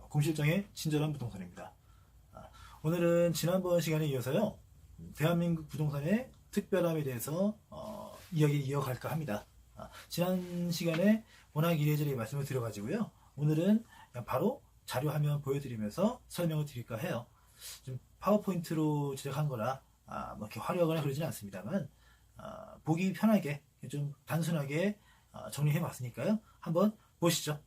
공실장의 친절한 부동산입니다. 오늘은 지난번 시간에 이어서요, 대한민국 부동산의 특별함에 대해서 이야기 이어갈까 합니다. 지난 시간에 워낙 이래저래 말씀을 드려가지고요, 오늘은 그냥 바로 자료 화면 보여드리면서 설명을 드릴까 해요. 좀 파워포인트로 제작한 거라 뭐 이렇게 화려하거나 그러지는 않습니다만, 보기 편하게 좀 단순하게 정리해 봤으니까요. 한번 보시죠.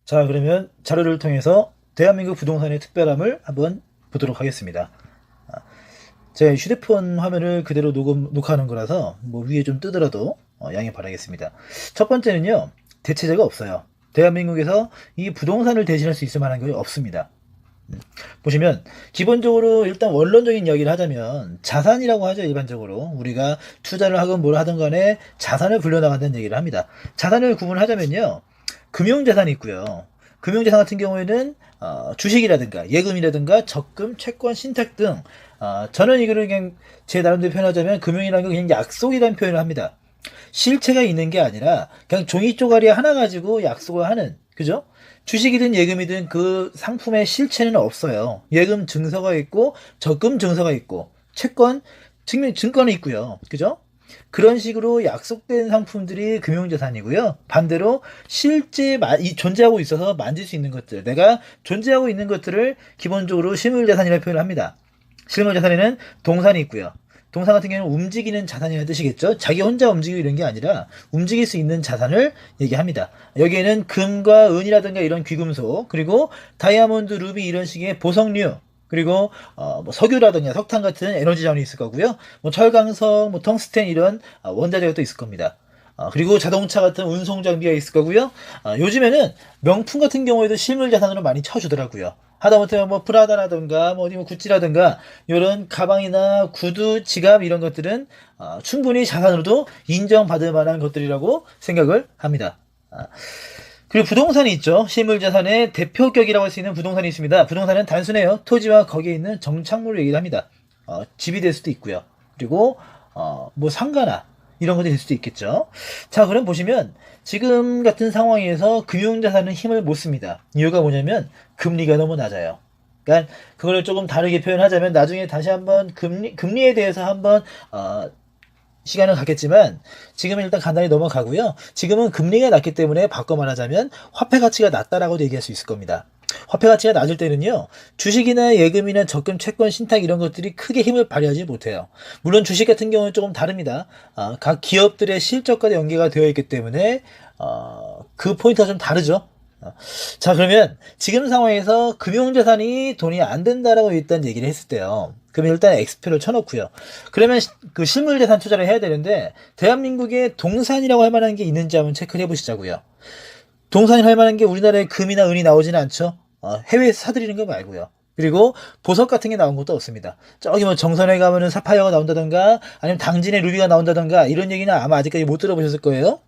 자, 그러면 자료를 통해서 대한민국 부동산의 특별함을 한번 보도록 하겠습니다. 제 휴대폰 화면을 그대로 녹화하는 거라서 뭐 위에 좀 뜨더라도 양해 바라겠습니다. 첫 번째는요, 대체제가 없어요. 대한민국에서 이 부동산을 대신할 수 있을 만한 게 없습니다. 보시면 기본적으로 일단 원론적인 이야기를 하자면 자산이라고 하죠. 일반적으로 우리가 투자를 하건 뭘 하든 간에 자산을 불려나간다는 얘기를 합니다. 자산을 구분하자면요, 금융자산이 있고요. 금융자산 같은 경우에는 주식이라든가 예금이라든가 적금, 채권, 신탁 등 저는 이거를 그냥 제 나름대로 표현하자면 금융이라는 건 그냥 약속이라는 표현을 합니다. 실체가 있는 게 아니라 그냥 종이 쪼가리 하나 가지고 약속을 하는, 그죠? 주식이든 예금이든 그 상품의 실체는 없어요. 예금 증서가 있고 적금 증서가 있고 채권 증권이 있고요. 그죠? 그런 식으로 약속된 상품들이 금융자산이고요. 반대로 실제 존재하고 있어서 만질 수 있는 것들, 내가 존재하고 있는 것들을 기본적으로 실물자산이라고 표현을 합니다. 실물자산에는 동산이 있고요. 동산 같은 경우는 움직이는 자산이라는 뜻이겠죠. 자기 혼자 움직이고 이런 게 아니라 움직일 수 있는 자산을 얘기합니다. 여기에는 금과 은이라든가 이런 귀금속, 그리고 다이아몬드, 루비 이런 식의 보석류, 그리고 뭐 석유라든가 석탄 같은 에너지 자원이 있을 거고요. 뭐 철강석, 뭐 텅스텐 이런 원자재가 또 있을 겁니다. 그리고 자동차 같은 운송 장비가 있을 거고요. 요즘에는 명품 같은 경우에도 실물 자산으로 많이 쳐주더라고요. 하다못해 뭐 프라다라든가 뭐 어디 뭐 구찌라든가 이런 가방이나 구두, 지갑 이런 것들은 충분히 자산으로도 인정받을 만한 것들이라고 생각을 합니다. 그리고 부동산이 있죠. 실물자산의 대표격이라고 할 수 있는 부동산이 있습니다. 부동산은 단순해요. 토지와 거기에 있는 정착물을 얘기를 합니다. 집이 될 수도 있고요. 그리고 뭐 상가나 이런 것들이 될 수도 있겠죠. 자, 그럼 보시면 지금 같은 상황에서 금융자산은 힘을 못 씁니다. 이유가 뭐냐면 금리가 너무 낮아요. 그러니까 그걸 조금 다르게 표현하자면 나중에 다시 한번 금리에 대해서 한번 시간을 갖겠지만 지금은 일단 간단히 넘어가고요. 지금은 금리가 낮기 때문에 바꿔 말하자면 화폐 가치가 낮다라고도 얘기할 수 있을 겁니다. 화폐 가치가 낮을 때는요, 주식이나 예금이나 적금, 채권, 신탁 이런 것들이 크게 힘을 발휘하지 못해요. 물론 주식 같은 경우는 조금 다릅니다. 각 기업들의 실적과 연계가 되어 있기 때문에 그 포인트가 좀 다르죠. 자, 그러면 지금 상황에서 금융자산이 돈이 안 된다라고 일단 얘기를 했을 때요, 그러면 일단 X표를 쳐놓고요. 그러면 그 실물자산 투자를 해야 되는데 대한민국에 동산이라고 할 만한 게 있는지 한번 체크를 해보시자고요. 동산이 할 만한 게 우리나라에 금이나 은이 나오지는 않죠. 해외에서 사들이는 거 말고요. 그리고 보석 같은 게 나온 것도 없습니다. 저기 뭐 정선에 가면은 사파이어가 나온다던가 아니면 당진에 루비가 나온다던가 이런 얘기는 아마 아직까지 못 들어보셨을 거예요.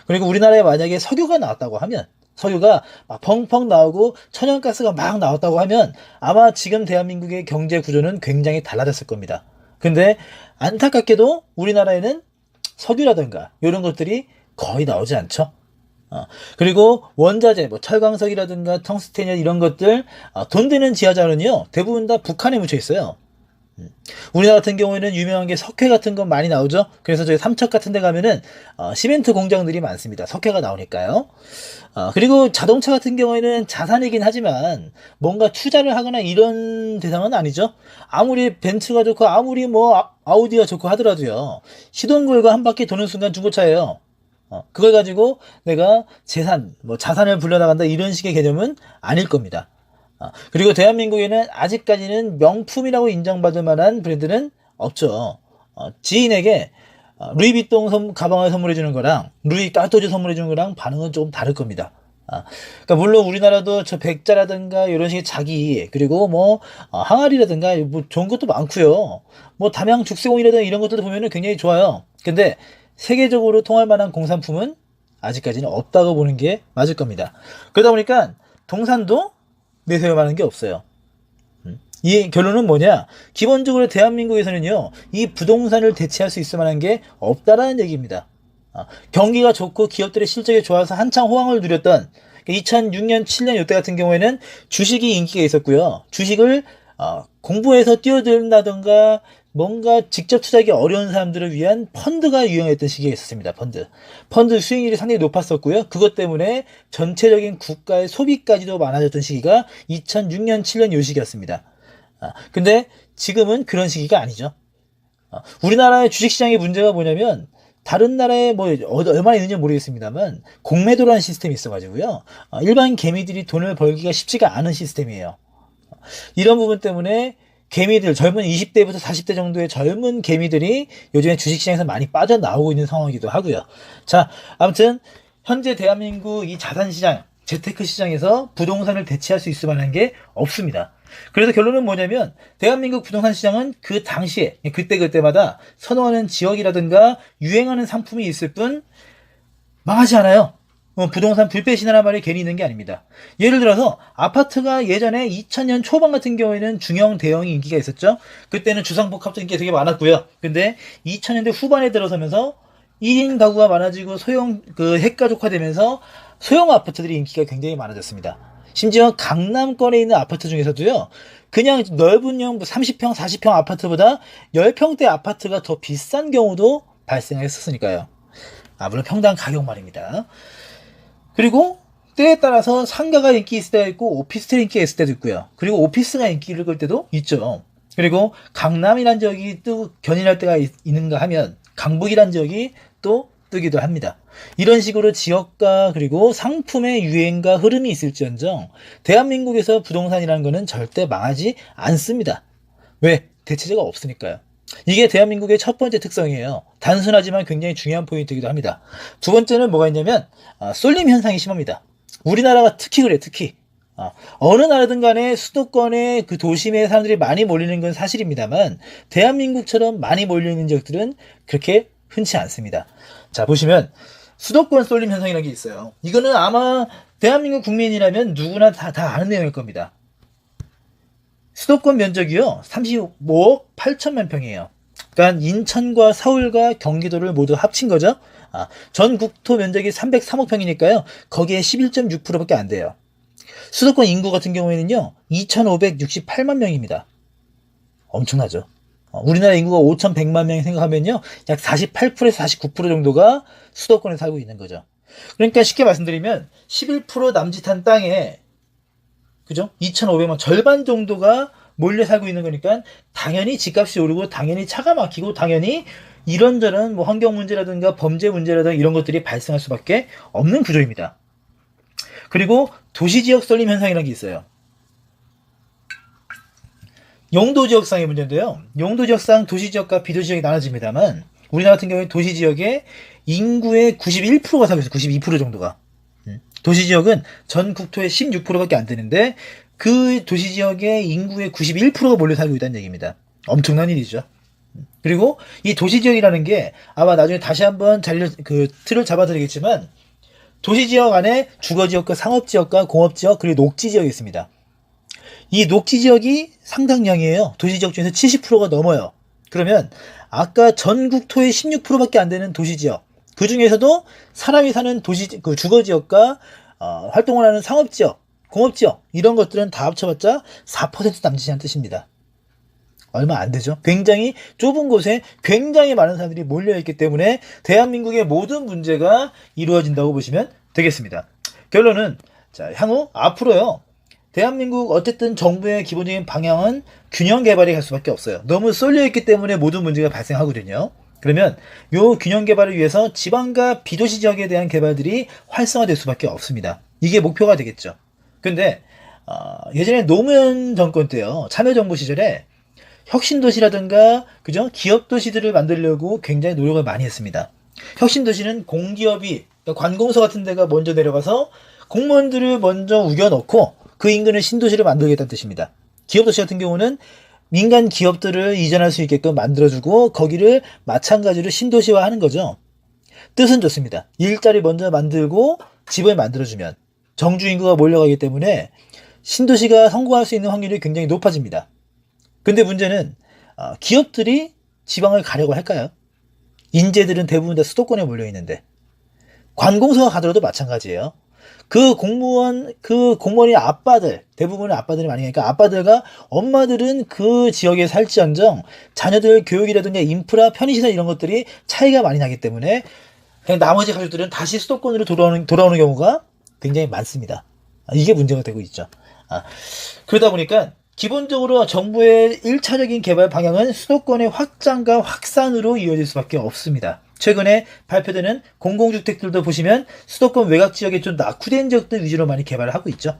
그리고 우리나라에 만약에 석유가 나왔다고 하면, 석유가 막 펑펑 나오고 천연가스가 막 나왔다고 하면 아마 지금 대한민국의 경제 구조는 굉장히 달라졌을 겁니다. 근데 안타깝게도 우리나라에는 석유라든가 이런 것들이 거의 나오지 않죠. 그리고 원자재, 뭐 철광석이라든가 텅스텐 이런 것들, 돈 되는 지하자원은요 대부분 다 북한에 묻혀 있어요. 우리나라 같은 경우에는 유명한 게 석회 같은 건 많이 나오죠. 그래서 저희 삼척 같은 데 가면은 시멘트 공장들이 많습니다. 석회가 나오니까요. 그리고 자동차 같은 경우에는 자산이긴 하지만 뭔가 투자를 하거나 이런 대상은 아니죠. 아무리 벤츠가 좋고 아무리 뭐 아우디가 좋고 하더라도요, 시동 걸고 한 바퀴 도는 순간 중고차예요. 그걸 가지고 내가 뭐 자산을 불려나간다 이런 식의 개념은 아닐 겁니다. 그리고 대한민국에는 아직까지는 명품이라고 인정받을 만한 브랜드는 없죠. 지인에게 루이비통 가방을 선물해 주는 거랑 루이 까토즈 선물해 주는 거랑 반응은 조금 다를 겁니다. 그러니까 물론 우리나라도 저 백자라든가 이런 식의 자기, 그리고 뭐 항아리라든가 뭐 좋은 것도 많고요. 뭐 담양 죽세공이라든가 이런 것들도 보면은 굉장히 좋아요. 근데 세계적으로 통할 만한 공산품은 아직까지는 없다고 보는 게 맞을 겁니다. 그러다 보니까 동산도 내세울 만한 게 없어요. 이 결론은 뭐냐? 기본적으로 대한민국에서는요, 이 부동산을 대체할 수 있을 만한 게 없다라는 얘기입니다. 경기가 좋고 기업들의 실적이 좋아서 한창 호황을 누렸던 2006년, 7년 이때 같은 경우에는 주식이 인기가 있었고요. 주식을 공부해서 뛰어든다던가 뭔가 직접 투자하기 어려운 사람들을 위한 펀드가 유행했던 시기가 있었습니다. 펀드 수익률이 상당히 높았었고요. 그것 때문에 전체적인 국가의 소비까지도 많아졌던 시기가 2006년, 7년 요 시기였습니다. 근데 지금은 그런 시기가 아니죠. 우리나라의 주식시장의 문제가 뭐냐면 다른 나라에 뭐 얼마나 있는지 모르겠습니다만 공매도라는 시스템이 있어가지고요. 일반 개미들이 돈을 벌기가 쉽지가 않은 시스템이에요. 이런 부분 때문에 개미들, 젊은 20대부터 40대 정도의 젊은 개미들이 요즘에 주식시장에서 많이 빠져나오고 있는 상황이기도 하고요. 자, 아무튼 현재 대한민국 이 자산시장, 재테크 시장에서 부동산을 대체할 수 있을 만한 게 없습니다. 그래서 결론은 뭐냐면 대한민국 부동산 시장은 그 당시에 그때마다 선호하는 지역이라든가 유행하는 상품이 있을 뿐 망하지 않아요. 부동산 불패신이라는 말이 괜히 있는 게 아닙니다. 예를 들어서 아파트가 예전에 2000년 초반 같은 경우에는 중형 대형이 인기가 있었죠. 그때는 주상복합도 인기가 되게 많았고요. 근데 2000년대 후반에 들어서면서 1인 가구가 많아지고 소형 핵가족화되면서 소형 아파트들이 인기가 굉장히 많아졌습니다. 심지어 강남권에 있는 아파트 중에서도요, 그냥 넓은 형 30평, 40평 아파트보다 10평대 아파트가 더 비싼 경우도 발생했었으니까요. 물론 평당 가격 말입니다. 그리고 때에 따라서 상가가 인기 있을 때도 있고 오피스텔 인기가 있을 때도 있고요. 그리고 오피스가 인기를 끌 때도 있죠. 그리고 강남이란 지역이 또 견인할 때가 있는가 하면 강북이란 지역이 또 뜨기도 합니다. 이런 식으로 지역과 그리고 상품의 유행과 흐름이 있을지언정 대한민국에서 부동산이라는 것은 절대 망하지 않습니다. 왜? 대체제가 없으니까요. 이게 대한민국의 첫 번째 특성이에요. 단순하지만 굉장히 중요한 포인트이기도 합니다. 두 번째는 뭐가 있냐면 쏠림 현상이 심합니다. 우리나라가 특히 그래요. 특히 어느 나라든 간에 수도권에 그 도심에 사람들이 많이 몰리는 건 사실입니다만 대한민국처럼 많이 몰리는 지역들은 그렇게 흔치 않습니다. 자, 보시면 수도권 쏠림 현상이라는 게 있어요. 이거는 아마 대한민국 국민이라면 누구나 다 아는 내용일 겁니다. 수도권 면적이요 35억 8천만 평이에요. 그러니까 인천과 서울과 경기도를 모두 합친 거죠. 전 국토 면적이 303억 평이니까요. 거기에 11.6%밖에 안 돼요. 수도권 인구 같은 경우에는요 2,568만 명입니다. 엄청나죠. 우리나라 인구가 5,100만 명 생각하면요 약 48%에서 49% 정도가 수도권에 살고 있는 거죠. 그러니까 쉽게 말씀드리면 11% 남짓한 땅에 그죠? 2,500만 절반 정도가 몰려 살고 있는 거니까 당연히 집값이 오르고 당연히 차가 막히고 당연히 이런저런 뭐 환경 문제라든가 범죄 문제라든가 이런 것들이 발생할 수밖에 없는 구조입니다. 그리고 도시지역 쏠림 현상이라는 게 있어요. 용도지역상의 문제인데요. 용도지역상 도시지역과 비도시지역이 나눠집니다만 우리나라 같은 경우에 도시지역에 인구의 91%가 살고 있어요. 92% 정도가. 도시지역은 전 국토의 16%밖에 안 되는데 그 도시지역의 인구의 91%가 몰려 살고 있다는 얘기입니다. 엄청난 일이죠. 그리고 이 도시지역이라는 게 아마 나중에 다시 한번 틀을 잡아드리겠지만 도시지역 안에 주거지역과 상업지역과 공업지역 그리고 녹지지역이 있습니다. 이 녹지지역이 상당량이에요. 도시지역 중에서 70%가 넘어요. 그러면 아까 전 국토의 16%밖에 안 되는 도시지역 그 중에서도 사람이 사는 주거지역과 활동을 하는 상업지역, 공업지역 이런 것들은 다 합쳐봤자 4% 남짓이 않는 뜻입니다. 얼마 안 되죠. 굉장히 좁은 곳에 굉장히 많은 사람들이 몰려있기 때문에 대한민국의 모든 문제가 이루어진다고 보시면 되겠습니다. 결론은 향후 앞으로요. 대한민국 어쨌든 정부의 기본적인 방향은 균형 개발이 갈 수밖에 없어요. 너무 쏠려있기 때문에 모든 문제가 발생하거든요. 그러면 요 균형 개발을 위해서 지방과 비도시 지역에 대한 개발들이 활성화될 수밖에 없습니다. 이게 목표가 되겠죠. 근데 예전에 노무현 정권 때요. 참여정부 시절에 혁신도시라든가 그죠? 기업도시들을 만들려고 굉장히 노력을 많이 했습니다. 혁신도시는 공기업이 그러니까 관공서 같은 데가 먼저 내려가서 공무원들을 먼저 우겨넣고 그 인근을 신도시를 만들겠다는 뜻입니다. 기업도시 같은 경우는 민간 기업들을 이전할 수 있게끔 만들어주고 거기를 마찬가지로 신도시화하는 거죠. 뜻은 좋습니다. 일자리 먼저 만들고 집을 만들어주면 정주 인구가 몰려가기 때문에 신도시가 성공할 수 있는 확률이 굉장히 높아집니다. 근데 문제는 기업들이 지방을 가려고 할까요? 인재들은 대부분 다 수도권에 몰려있는데 관공서가 가더라도 마찬가지예요. 그 공무원의 아빠들, 대부분의 아빠들이 많이 가니까 아빠들과 엄마들은 그 지역에 살지언정 자녀들 교육이라든가 인프라, 편의시설 이런 것들이 차이가 많이 나기 때문에 그냥 나머지 가족들은 다시 수도권으로 돌아오는 경우가 굉장히 많습니다. 이게 문제가 되고 있죠. 그러다 보니까 기본적으로 정부의 1차적인 개발 방향은 수도권의 확장과 확산으로 이어질 수밖에 없습니다. 최근에 발표되는 공공주택들도 보시면 수도권 외곽 지역에 좀 낙후된 지역들 위주로 많이 개발을 하고 있죠.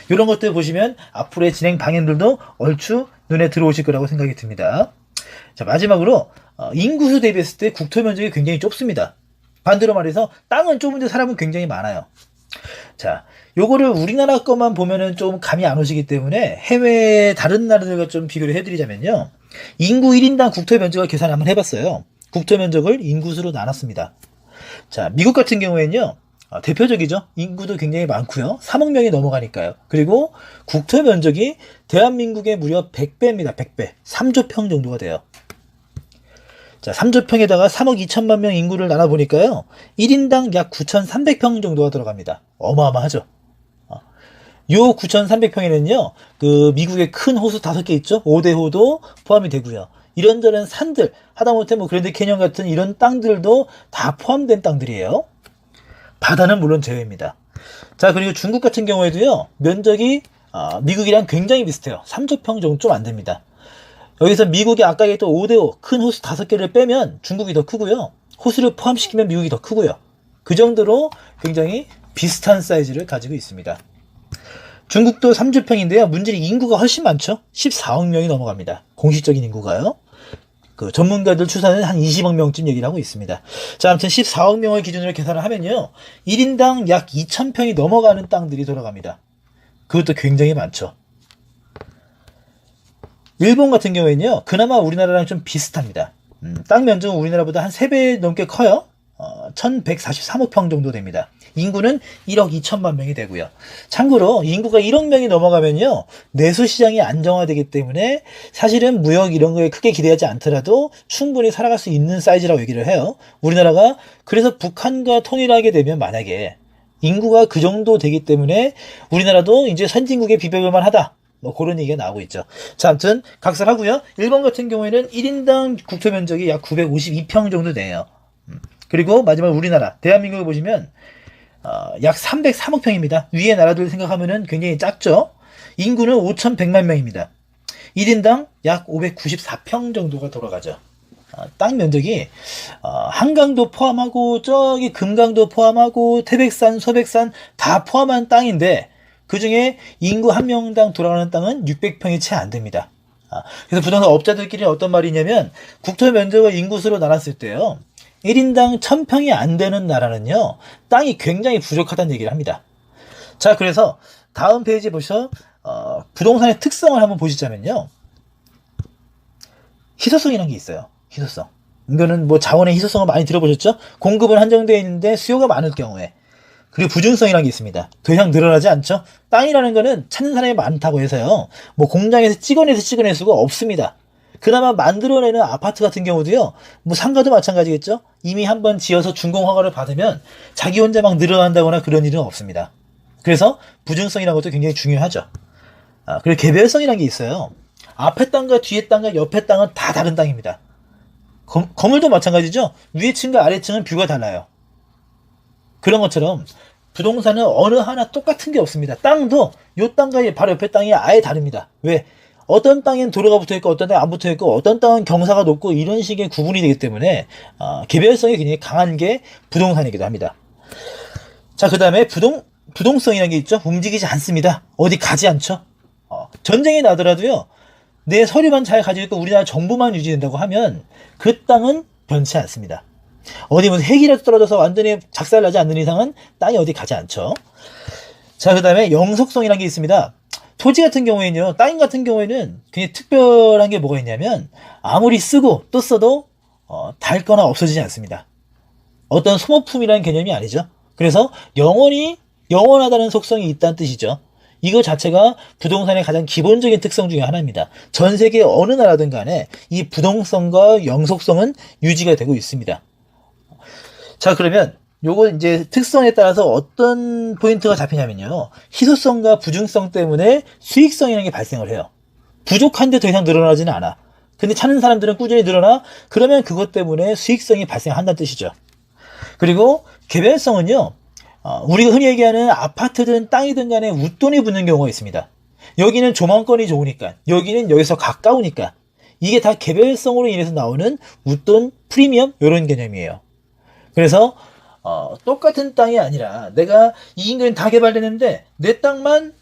이런 것들 보시면 앞으로의 진행 방향들도 얼추 눈에 들어오실 거라고 생각이 듭니다. 자, 마지막으로 인구수 대비했을 때 국토 면적이 굉장히 좁습니다. 반대로 말해서 땅은 좁은데 사람은 굉장히 많아요. 자, 요거를 우리나라 것만 보면은 좀 감이 안 오시기 때문에 해외 다른 나라들과 좀 비교를 해드리자면요. 인구 1인당 국토 면적을 계산 한번 해봤어요. 국토 면적을 인구수로 나눴습니다. 자, 미국 같은 경우에는요. 대표적이죠. 인구도 굉장히 많고요. 3억 명이 넘어가니까요. 그리고 국토 면적이 대한민국의 무려 100배입니다. 100배. 3조 평 정도가 돼요. 자, 3조 평에다가 3억 2천만 명 인구를 나눠보니까요. 1인당 약 9,300평 정도가 들어갑니다. 어마어마하죠. 요 9,300평에는요. 그 미국의 큰 호수 5개 있죠. 5대호도 포함이 되고요. 이런저런 산들, 하다못해 뭐 그랜드 캐년 같은 이런 땅들도 다 포함된 땅들이에요. 바다는 물론 제외입니다. 자, 그리고 중국 같은 경우에도요. 면적이 미국이랑 굉장히 비슷해요. 3조 평 정도 좀 안 됩니다. 여기서 미국이 아까 얘기했던 5대5 큰 호수 5개를 빼면 중국이 더 크고요. 호수를 포함시키면 미국이 더 크고요. 그 정도로 굉장히 비슷한 사이즈를 가지고 있습니다. 중국도 3조 평인데요. 문제는 인구가 훨씬 많죠. 14억 명이 넘어갑니다. 공식적인 인구가요. 그 전문가들 추산은 한 20억 명쯤 얘기를 하고 있습니다. 자, 아무튼 14억 명을 기준으로 계산을 하면요. 1인당 약 2,000평이 넘어가는 땅들이 돌아갑니다. 그것도 굉장히 많죠. 일본 같은 경우에는요. 그나마 우리나라랑 좀 비슷합니다. 땅 면적은 우리나라보다 한 3배 넘게 커요. 1,143억 평 정도 됩니다. 인구는 1억 2천만 명이 되고요. 참고로 인구가 1억 명이 넘어가면요. 내수시장이 안정화되기 때문에 사실은 무역 이런 거에 크게 기대하지 않더라도 충분히 살아갈 수 있는 사이즈라고 얘기를 해요. 우리나라가 그래서 북한과 통일하게 되면 만약에 인구가 그 정도 되기 때문에 우리나라도 이제 선진국에 비벼볼 만하다. 뭐 그런 얘기가 나오고 있죠. 자, 아무튼 각설하고요. 일본 같은 경우에는 1인당 국토 면적이 약 952평 정도 돼요. 그리고 마지막 우리나라 대한민국을 보시면 약 303억 평입니다. 위의 나라들 생각하면은 굉장히 작죠. 인구는 5,100만 명입니다. 1인당 약 594평 정도가 돌아가죠. 땅 면적이 한강도 포함하고 저기 금강도 포함하고 태백산, 소백산 다 포함한 땅인데 그 중에 인구 한 명당 돌아가는 땅은 600평이 채 안 됩니다. 그래서 부동산 업자들끼리 어떤 말이냐면 국토 면적을 인구수로 나눴을 때요. 1인당 1,000평이 안 되는 나라는요. 땅이 굉장히 부족하다는 얘기를 합니다. 자, 그래서 다음 페이지에 보셔서 부동산의 특성을 한번 보시자면요. 희소성이라는 게 있어요. 희소성. 이거는 뭐 자원의 희소성을 많이 들어보셨죠? 공급은 한정되어 있는데 수요가 많을 경우에. 그리고 부중성이라는 게 있습니다. 더 이상 늘어나지 않죠? 땅이라는 거는 찾는 사람이 많다고 해서요. 뭐 공장에서 찍어낼 수가 없습니다. 그나마 만들어내는 아파트 같은 경우도요. 뭐 상가도 마찬가지겠죠? 이미 한번 지어서 준공 허가를 받으면 자기 혼자 막 늘어난다거나 그런 일은 없습니다. 그래서 부중성이라는 것도 굉장히 중요하죠. 그리고 개별성이라는 게 있어요. 앞에 땅과 뒤에 땅과 옆에 땅은 다 다른 땅입니다. 건물도 마찬가지죠? 위에 층과 아래 층은 뷰가 달라요. 그런 것처럼 부동산은 어느 하나 똑같은 게 없습니다. 땅도 요 땅과 바로 옆에 땅이 아예 다릅니다. 왜? 어떤 땅엔 도로가 붙어있고 어떤 땅은 안 붙어있고 어떤 땅은 경사가 높고 이런 식의 구분이 되기 때문에 개별성이 굉장히 강한 게 부동산이기도 합니다. 자, 그 다음에 부동성이라는 게 있죠. 움직이지 않습니다. 어디 가지 않죠. 전쟁이 나더라도요. 내 서류만 잘 가지고 있고 우리나라 정부만 유지된다고 하면 그 땅은 변치 않습니다. 어디 무슨 핵이라도 떨어져서 완전히 작살나지 않는 이상은 땅이 어디 가지 않죠. 자, 그 다음에 영속성이라는 게 있습니다. 토지 같은 경우에는요, 땅 같은 경우에는 굉장히 특별한 게 뭐가 있냐면 아무리 쓰고 또 써도 닳거나 없어지지 않습니다. 어떤 소모품이라는 개념이 아니죠. 그래서 영원하다는 속성이 있다는 뜻이죠. 이거 자체가 부동산의 가장 기본적인 특성 중에 하나입니다. 전 세계 어느 나라든 간에 이 부동성과 영속성은 유지가 되고 있습니다. 자, 그러면 요거 이제 특성에 따라서 어떤 포인트가 잡히냐면요. 희소성과 부중성 때문에 수익성이라는 게 발생을 해요. 부족한데 더 이상 늘어나지는 않아. 근데 찾는 사람들은 꾸준히 늘어나. 그러면 그것 때문에 수익성이 발생한다는 뜻이죠. 그리고 개별성은요. 우리가 흔히 얘기하는 아파트든 땅이든 간에 웃돈이 붙는 경우가 있습니다. 여기는 조망권이 좋으니까, 여기는 여기서 가까우니까. 이게 다 개별성으로 인해서 나오는 웃돈, 프리미엄 이런 개념이에요. 그래서 똑같은 땅이 아니라 내가 이 인근은 다 개발됐는데 내 땅만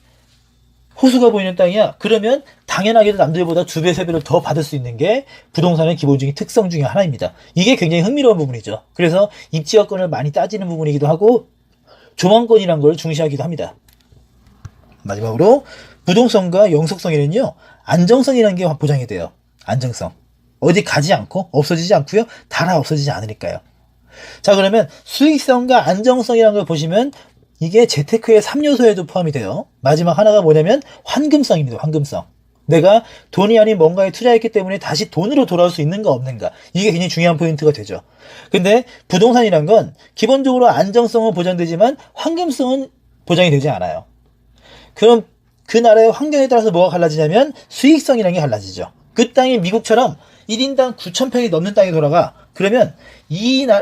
호수가 보이는 땅이야. 그러면 당연하게도 남들보다 2배, 3배를 더 받을 수 있는 게 부동산의 기본적인 특성 중에 하나입니다. 이게 굉장히 흥미로운 부분이죠. 그래서 입지여건을 많이 따지는 부분이기도 하고 조망권이란 걸 중시하기도 합니다. 마지막으로 부동성과 영속성에는요. 안정성이라는 게 보장이 돼요. 안정성. 어디 가지 않고 없어지지 않고요. 달아 없어지지 않으니까요. 자, 그러면 수익성과 안정성이라는 걸 보시면 이게 재테크의 3요소에도 포함이 돼요. 마지막 하나가 뭐냐면 환금성입니다. 환금성. 내가 돈이 아닌 뭔가에 투자했기 때문에 다시 돈으로 돌아올 수 있는가 없는가. 이게 굉장히 중요한 포인트가 되죠. 근데 부동산이란 건 기본적으로 안정성은 보장되지만 환금성은 보장이 되지 않아요. 그럼 그 나라의 환경에 따라서 뭐가 갈라지냐면 수익성이라는 게 갈라지죠. 그 땅이 미국처럼 1인당 9,000평이 넘는 땅이 돌아가. 그러면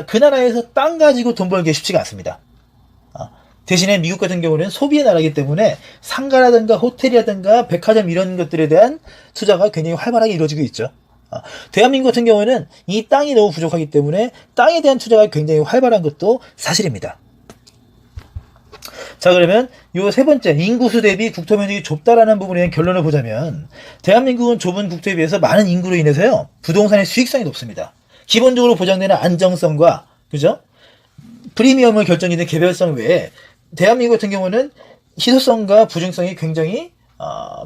그 나라에서 땅 가지고 돈 벌기 쉽지가 않습니다. 대신에 미국 같은 경우는 소비의 나라이기 때문에 상가라든가 호텔이라든가 백화점 이런 것들에 대한 투자가 굉장히 활발하게 이루어지고 있죠. 대한민국 같은 경우는 이 땅이 너무 부족하기 때문에 땅에 대한 투자가 굉장히 활발한 것도 사실입니다. 자, 그러면 요 세 번째, 인구수 대비 국토 면적이 좁다라는 부분에 대한 결론을 보자면 대한민국은 좁은 국토에 비해서 많은 인구로 인해서요. 부동산의 수익성이 높습니다. 기본적으로 보장되는 안정성과 그죠? 프리미엄을 결정짓는 개별성 외에 대한민국 같은 경우는 희소성과 부중성이 굉장히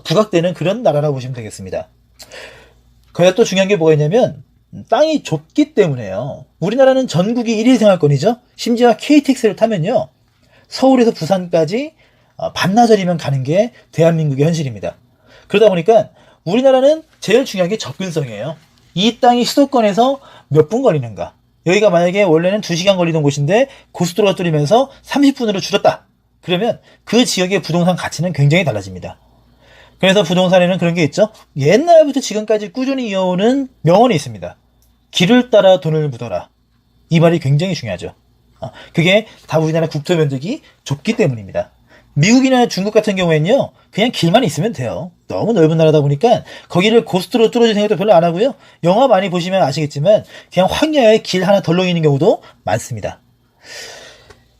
부각되는 그런 나라라고 보시면 되겠습니다. 거기다 또 중요한 게 뭐가 있냐면 땅이 좁기 때문에요. 우리나라는 전국이 1일 생활권이죠. 심지어 KTX를 타면요. 서울에서 부산까지 반나절이면 가는 게 대한민국의 현실입니다. 그러다 보니까 우리나라는 제일 중요한 게 접근성이에요. 이 땅이 수도권에서 몇 분 걸리는가. 여기가 만약에 원래는 2시간 걸리던 곳인데 고속도로가 뚫리면서 30분으로 줄었다. 그러면 그 지역의 부동산 가치는 굉장히 달라집니다. 그래서 부동산에는 그런 게 있죠. 옛날부터 지금까지 꾸준히 이어오는 명언이 있습니다. 길을 따라 돈을 묻어라. 이 말이 굉장히 중요하죠. 그게 다 우리나라 국토 면적이 좁기 때문입니다. 미국이나 중국 같은 경우에는요. 그냥 길만 있으면 돼요. 너무 넓은 나라다 보니까 거기를 고속도로 뚫어줄 생각도 별로 안 하고요. 영화 많이 보시면 아시겠지만 그냥 황야에 길 하나 덜렁이는 경우도 많습니다.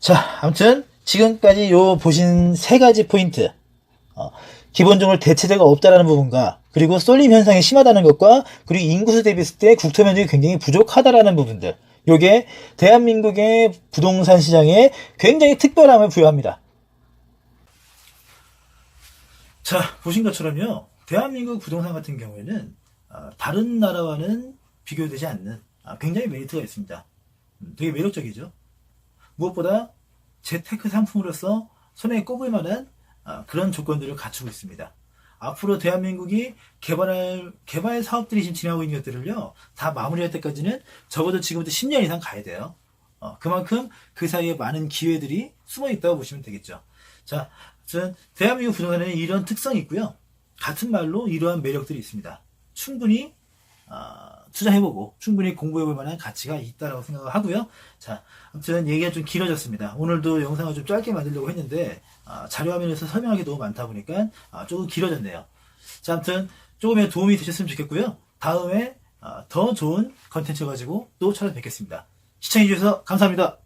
자, 아무튼 지금까지 요 보신 세 가지 포인트, 기본적으로 대체제가 없다라는 부분과 그리고 쏠림 현상이 심하다는 것과 그리고 인구수 대비했을 때 국토 면적이 굉장히 부족하다라는 부분들, 요게 대한민국의 부동산 시장에 굉장히 특별함을 부여합니다. 자, 보신 것처럼요. 대한민국 부동산 같은 경우에는 다른 나라와는 비교되지 않는 굉장히 메리트가 있습니다. 되게 매력적이죠. 무엇보다 재테크 상품으로서 손에 꼽을 만한 그런 조건들을 갖추고 있습니다. 앞으로 대한민국이 개발 사업들이 지금 진행하고 있는 것들을요, 다 마무리할 때까지는 적어도 지금부터 10년 이상 가야 돼요. 그만큼 그 사이에 많은 기회들이 숨어 있다고 보시면 되겠죠. 자, 대한민국 부동산에는 이런 특성이 있고요. 같은 말로 이러한 매력들이 있습니다. 충분히 투자해보고 충분히 공부해볼 만한 가치가 있다고 생각을 하고요. 자, 아무튼 얘기가 좀 길어졌습니다. 오늘도 영상을 좀 짧게 만들려고 했는데 자료화면에서 설명하기 너무 많다 보니까 조금 길어졌네요. 자, 아무튼 조금의 도움이 되셨으면 좋겠고요. 다음에 더 좋은 컨텐츠 가지고 또 찾아뵙겠습니다. 시청해주셔서 감사합니다.